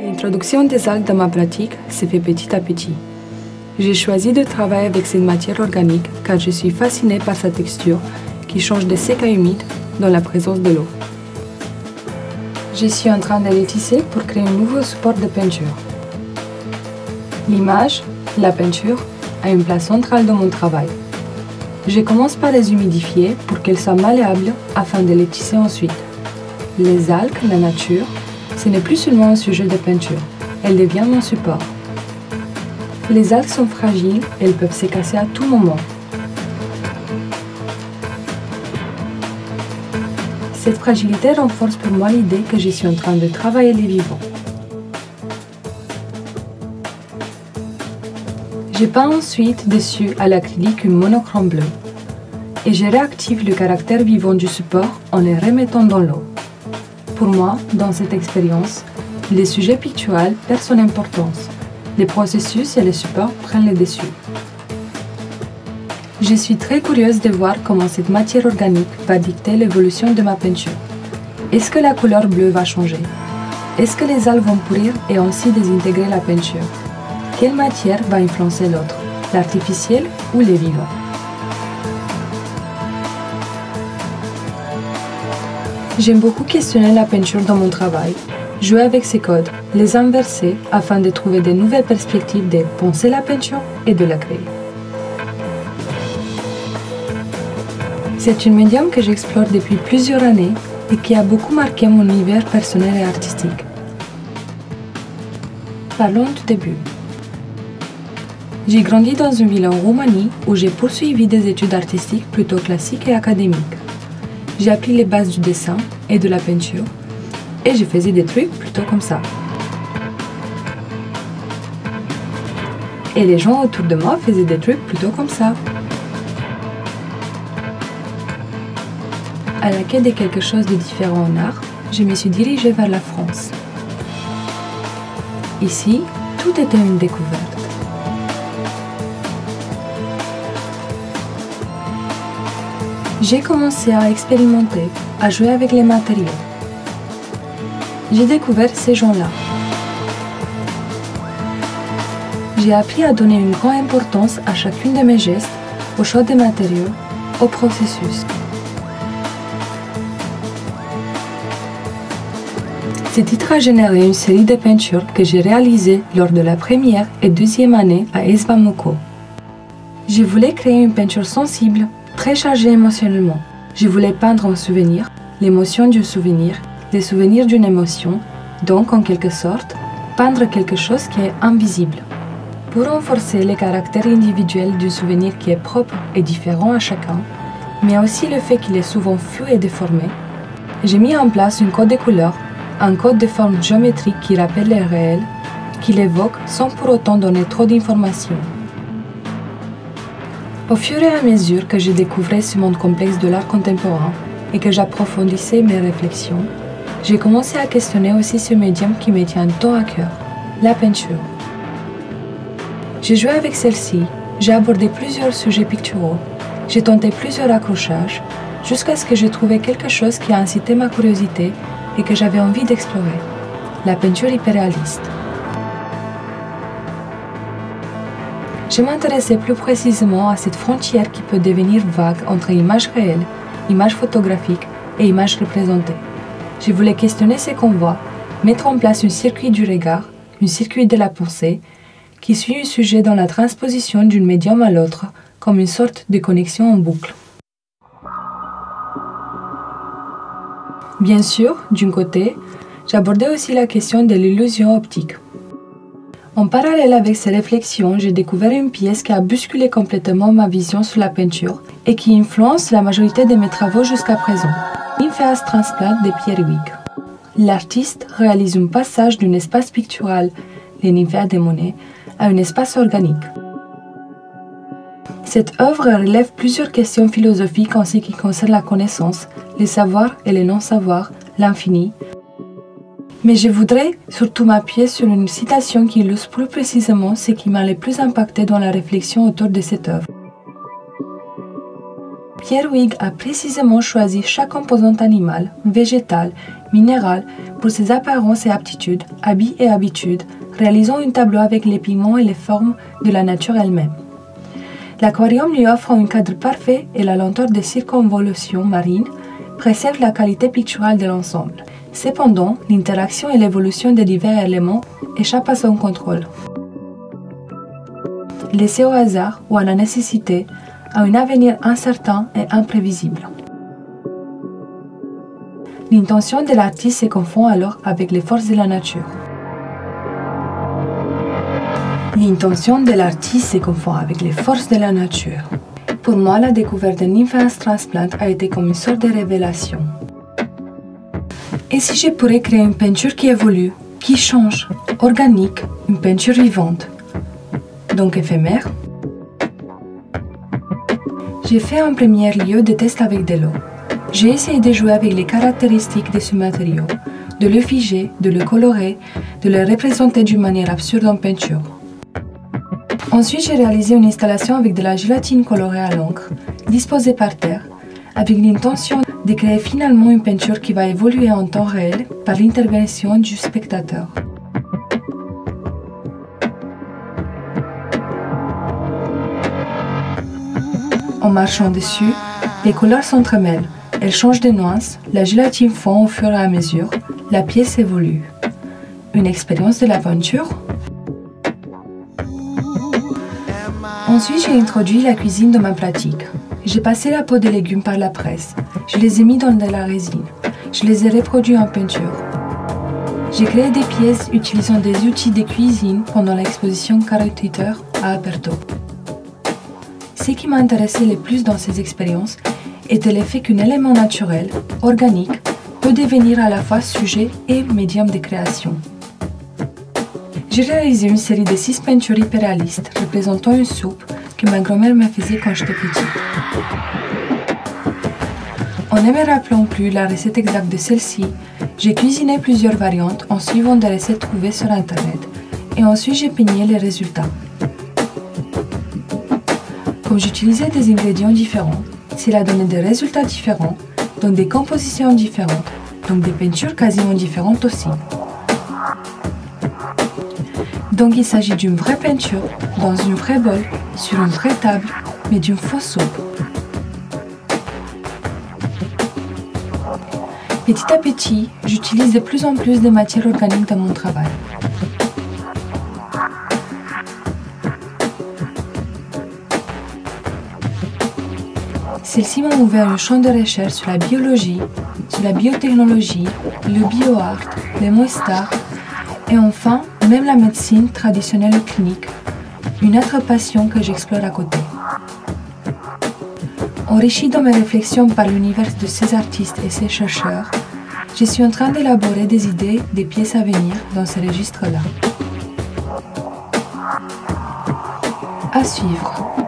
L'introduction des algues dans ma pratique s'est fait petit à petit. J'ai choisi de travailler avec cette matière organique car je suis fascinée par sa texture qui change de sec à humide dans la présence de l'eau. Je suis en train de les tisser pour créer un nouveau support de peinture. L'image, la peinture, a une place centrale dans mon travail. Je commence par les humidifier pour qu'elles soient malléables afin de les tisser ensuite. Les algues, la nature, ce n'est plus seulement un sujet de peinture, elle devient mon support. Les algues sont fragiles, elles peuvent se casser à tout moment. Cette fragilité renforce pour moi l'idée que je suis en train de travailler les vivants. Je peins ensuite dessus à l'acrylique une monochrome bleue et je réactive le caractère vivant du support en les remettant dans l'eau. Pour moi, dans cette expérience, les sujets picturaux perdent son importance. Les processus et les supports prennent le dessus. Je suis très curieuse de voir comment cette matière organique va dicter l'évolution de ma peinture. Est-ce que la couleur bleue va changer? Est-ce que les algues vont pourrir et ainsi désintégrer la peinture? Quelle matière va influencer l'autre, l'artificiel ou les vivants? J'aime beaucoup questionner la peinture dans mon travail, jouer avec ses codes, les inverser afin de trouver de nouvelles perspectives de penser la peinture et de la créer. C'est une médium que j'explore depuis plusieurs années et qui a beaucoup marqué mon univers personnel et artistique. Parlons du début. J'ai grandi dans une ville en Roumanie où j'ai poursuivi des études artistiques plutôt classiques et académiques. J'ai appris les bases du dessin et de la peinture et je faisais des trucs plutôt comme ça. Et les gens autour de moi faisaient des trucs plutôt comme ça. À la quête de quelque chose de différent en art, je me suis dirigée vers la France. Ici, tout était une découverte. J'ai commencé à expérimenter, à jouer avec les matériaux. J'ai découvert ces gens-là. J'ai appris à donner une grande importance à chacune de mes gestes, au choix des matériaux, au processus. Ce titre a généré une série de peintures que j'ai réalisées lors de la première et deuxième année à Esba Moko. Je voulais créer une peinture sensible, très chargée émotionnellement. Je voulais peindre un souvenir, l'émotion du souvenir, les souvenirs d'une émotion, donc en quelque sorte, peindre quelque chose qui est invisible. Pour renforcer le caractère individuel du souvenir qui est propre et différent à chacun, mais aussi le fait qu'il est souvent flou et déformé, j'ai mis en place un code de couleurs, un code de forme géométrique qui rappelle le réel, qui l'évoque sans pour autant donner trop d'informations. Au fur et à mesure que je découvrais ce monde complexe de l'art contemporain et que j'approfondissais mes réflexions, j'ai commencé à questionner aussi ce médium qui me tient tant à cœur, la peinture. J'ai joué avec celle-ci, j'ai abordé plusieurs sujets picturaux, j'ai tenté plusieurs accrochages, jusqu'à ce que j'ai trouvé quelque chose qui a incité ma curiosité et que j'avais envie d'explorer, la peinture hyperréaliste. Je m'intéressais plus précisément à cette frontière qui peut devenir vague entre images réelles, images photographiques et images représentées. Je voulais questionner ce qu'on voit, mettre en place un circuit du regard, un circuit de la pensée, qui suit un sujet dans la transposition d'un médium à l'autre, comme une sorte de connexion en boucle. Bien sûr, d'un côté, j'abordais aussi la question de l'illusion optique. En parallèle avec ces réflexions, j'ai découvert une pièce qui a bousculé complètement ma vision sur la peinture et qui influence la majorité de mes travaux jusqu'à présent. Nymphéas Transplant de Pierre Huyghe. L'artiste réalise un passage d'un espace pictural, les Nymphéas de Monet, à un espace organique. Cette œuvre relève plusieurs questions philosophiques en ce qui concerne la connaissance, les savoirs et les non-savoirs, l'infini. Mais je voudrais surtout m'appuyer sur une citation qui illustre plus précisément ce qui m'a le plus impacté dans la réflexion autour de cette œuvre. Pierre Huyghe a précisément choisi chaque composante animale, végétale, minéral, pour ses apparences et aptitudes, habits et habitudes, réalisant un tableau avec les pigments et les formes de la nature elle-même. L'aquarium lui offre un cadre parfait et la lenteur de circonvolution marine préserve la qualité picturale de l'ensemble. Cependant, l'interaction et l'évolution des divers éléments échappent à son contrôle. Laissé au hasard ou à la nécessité, à un avenir incertain et imprévisible. L'intention de l'artiste se confond alors avec les forces de la nature. L'intention de l'artiste se confond avec les forces de la nature. Pour moi, la découverte de Nymphaeans Transplant a été comme une sorte de révélation. Et si je pourrais créer une peinture qui évolue, qui change, organique, une peinture vivante, donc éphémère? J'ai fait en premier lieu des tests avec de l'eau. J'ai essayé de jouer avec les caractéristiques de ce matériau, de le figer, de le colorer, de le représenter d'une manière absurde en peinture. Ensuite, j'ai réalisé une installation avec de la gélatine colorée à l'encre, disposée par terre, avec l'intention de créer finalement une peinture qui va évoluer en temps réel par l'intervention du spectateur. En marchant dessus, les couleurs s'entremêlent, elles changent de nuances, la gélatine fond au fur et à mesure, la pièce évolue. Une expérience de la peinture? Ensuite, j'ai introduit la cuisine dans ma pratique. J'ai passé la peau des légumes par la presse. Je les ai mis dans de la résine. Je les ai reproduits en peinture. J'ai créé des pièces utilisant des outils de cuisine pendant l'exposition Carrot Eater à Aperto. Ce qui m'intéressait le plus dans ces expériences était l'effet qu'un élément naturel, organique, peut devenir à la fois sujet et médium de création. J'ai réalisé une série de 6 peintures hyperréalistes représentant une soupe que ma grand-mère me faisait quand j'étais petite. En ne me rappelant plus la recette exacte de celle-ci, j'ai cuisiné plusieurs variantes en suivant des recettes trouvées sur Internet et ensuite j'ai peigné les résultats. Comme j'utilisais des ingrédients différents, cela donnait des résultats différents, donc des compositions différentes, donc des peintures quasiment différentes aussi. Donc il s'agit d'une vraie peinture, dans une vraie bol, sur une vraie table, mais d'une fausse soupe. Petit à petit, j'utilise de plus en plus de matières organiques dans mon travail. Celles-ci m'ont ouvert un champ de recherche sur la biologie, sur la biotechnologie, le bioart, les mots-stars, et enfin, même la médecine traditionnelle ou clinique, une autre passion que j'explore à côté. Enrichi dans mes réflexions par l'univers de ces artistes et ces chercheurs, je suis en train d'élaborer des idées, des pièces à venir dans ce registre-là. À suivre.